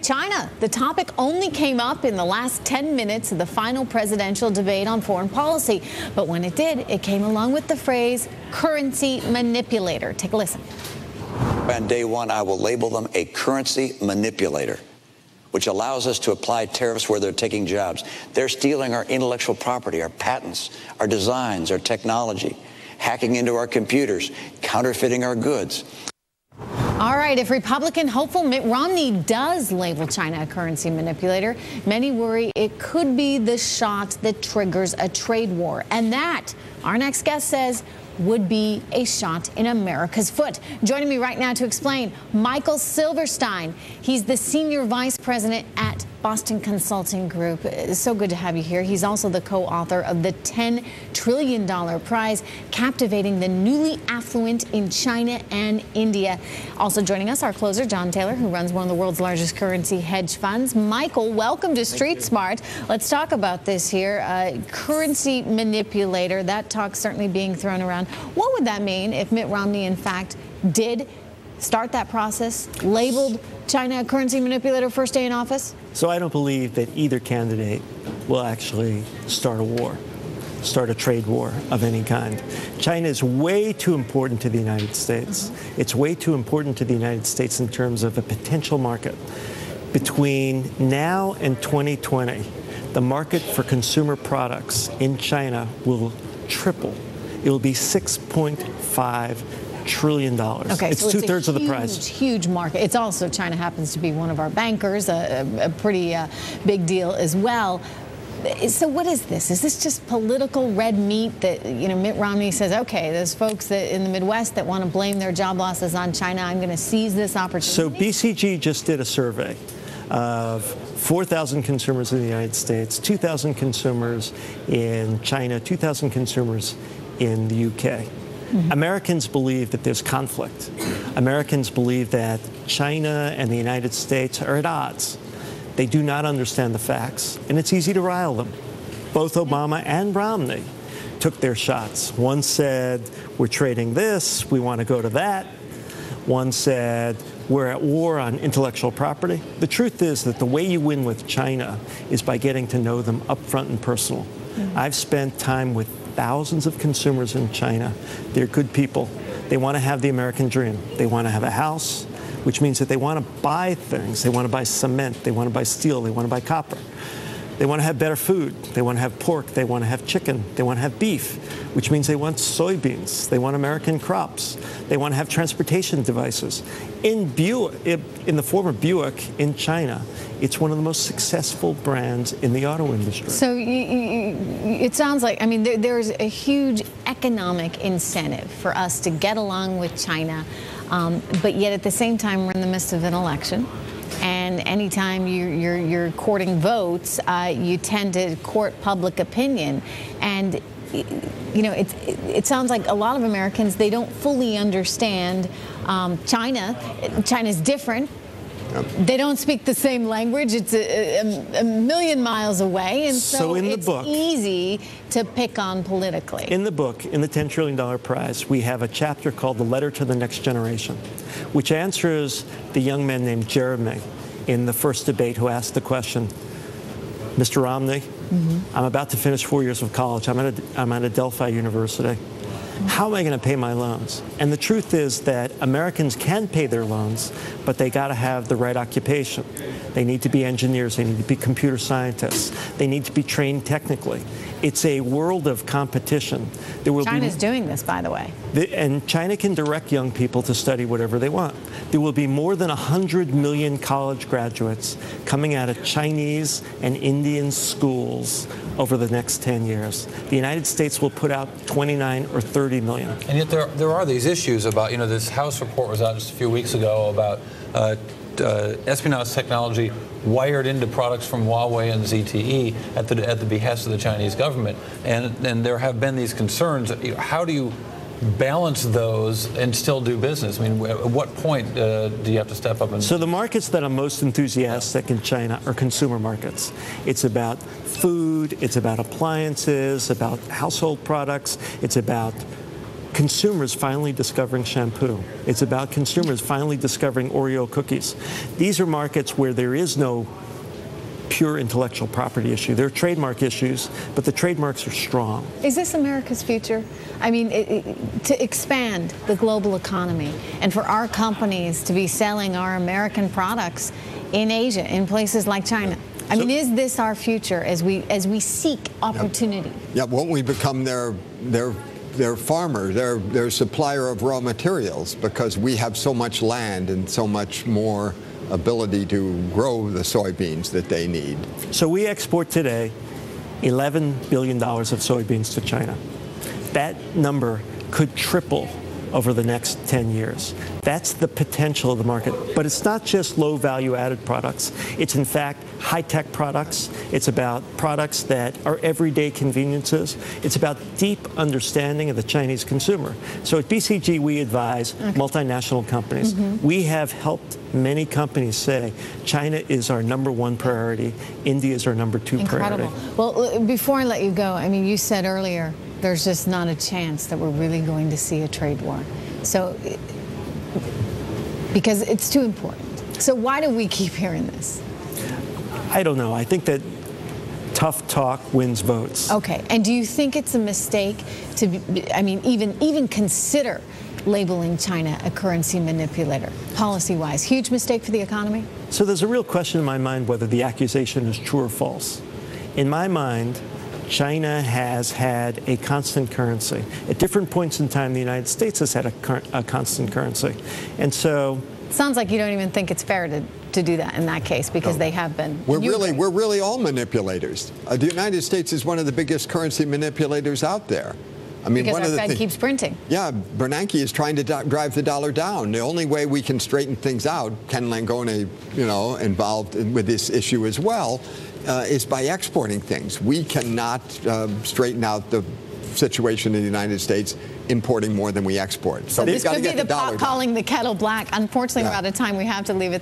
China. The topic only came up in the last 10 minutes of the final presidential debate on foreign policy. But when it did, it came along with the phrase currency manipulator. Take a listen. On day one, I will label them a currency manipulator, which allows us to apply tariffs where they're taking jobs. They're stealing our intellectual property, our patents, our designs, our technology, hacking into our computers, counterfeiting our goods. All right, if Republican hopeful Mitt Romney does label China a currency manipulator, many worry it could be the shot that triggers a trade war. And that, our next guest says, would be a shot in America's foot. Joining me right now to explain, Michael Silverstein. He's the Senior Vice President at Boston Consulting Group. It's so good to have you here. He's also the co-author of the $10 trillion prize, captivating the newly affluent in China and India. Also joining us, our closer, John Taylor, who runs one of the world's largest currency hedge funds. Michael, welcome to Street Smart. Let's talk about this here. Currency manipulator, that talk's certainly being thrown around. What would that mean if Mitt Romney, in fact, did start that process, labeled China a currency manipulator first day in office? So I don't believe that either candidate will actually start a war, start a trade war of any kind. China is way too important to the United States. It's way too important to the United States in terms of a potential market. Between now and 2020, the market for consumer products in China will triple. It will be $6.5 trillion. Okay, it's so two-thirds of the price. Huge market. It's also, China happens to be one of our bankers, a pretty big deal as well. So what is this? Is this just political red meat that, you know, Mitt Romney says, okay, there's folks that in the Midwest that want to blame their job losses on China. I'm going to seize this opportunity. So BCG just did a survey of 4,000 consumers in the United States, 2,000 consumers in China, 2,000 consumers in the UK. Americans believe that there's conflict. Americans believe that China and the United States are at odds. They do not understand the facts, and it's easy to rile them. Both Obama and Romney took their shots. One said, we're trading this, we want to go to that. One said, we're at war on intellectual property. The truth is that the way you win with China is by getting to know them up front and personal. I've spent time with thousands of consumers in China. They're good people. They want to have the American dream. They want to have a house, which means that they want to buy things. They want to buy cement. They want to buy steel. They want to buy copper. They want to have better food. They want to have pork. They want to have chicken. They want to have beef, which means they want soybeans. They want American crops. They want to have transportation devices. In Buick, in the former Buick in China, it's one of the most successful brands in the auto industry. So it sounds like, I mean, there's a huge economic incentive for us to get along with China, but yet at the same time, we're in the midst of an election. And anytime you're courting votes, you tend to court public opinion. And, you know, it sounds like a lot of Americans, they don't fully understand China. China's different. They don't speak the same language. It's a million miles away, and so in the book, easy to pick on politically. In the book, in the $10 trillion prize, we have a chapter called The Letter to the Next Generation, which answers the young man named Jeremy in the first debate who asked the question, Mr. Romney, I'm about to finish 4 years of college. I'm at Adelphi University. How am I going to pay my loans? And the truth is that Americans can pay their loans, but they got to have the right occupation. They need to be engineers. They need to be computer scientists. They need to be trained technically. It's a world of competition. China's doing this, by the way. And China can direct young people to study whatever they want. There will be more than 100 million college graduates coming out of Chinese and Indian schools over the next 10 years. The United States will put out 29 or 30 million. And yet there are these issues about, you know, this House report was out just a few weeks ago about espionage technology wired into products from Huawei and ZTE at the behest of the Chinese government. And there have been these concerns. How do you balance those and still do business? I mean, at what point do you have to step up and... So the markets that I'm most enthusiastic in China are consumer markets. It's about food, it's about appliances, about household products, it's about consumers finally discovering shampoo. It's about consumers finally discovering Oreo cookies. These are markets where there is no pure intellectual property issue. There are trademark issues, but the trademarks are strong. Is this America's future? I mean, to expand the global economy and for our companies to be selling our American products in Asia, in places like China. I mean, is this our future as we seek opportunity? Yeah, won't we become their farmer, their supplier of raw materials, because we have so much land and so much more ability to grow the soybeans that they need. So we export today $11 billion of soybeans to China. That number could triple over the next 10 years. That's the potential of the market. But it's not just low value added products. It's in fact high-tech products. It's about products that are everyday conveniences. It's about deep understanding of the Chinese consumer. So at BCG, we advise multinational companies. We have helped many companies say China is our #1 priority, India is our #2 priority. Well, before I let you go, I mean, you said earlier, there's just not a chance that we're really going to see a trade war. So, because it's too important. So why do we keep hearing this? I don't know. I think that tough talk wins votes. Okay. And do you think it's a mistake to, I mean, even consider labeling China a currency manipulator, policy-wise? Huge mistake for the economy? So there's a real question in my mind whether the accusation is true or false. In my mind, China has had a constant currency. At different points in time, the United States has had a constant currency. And so... Sounds like you don't even think it's fair to do that in that case, because they have been. We're really all manipulators. The United States is one of the biggest currency manipulators out there. I mean, because one our of the Fed keeps printing. Yeah, Bernanke is trying to drive the dollar down. The only way we can straighten things out, Ken Langone, involved with this issue as well, is by exporting things. We cannot straighten out the situation in the United States importing more than we export. So this could be the pot calling the kettle black. Unfortunately, we're out of time. We have to leave it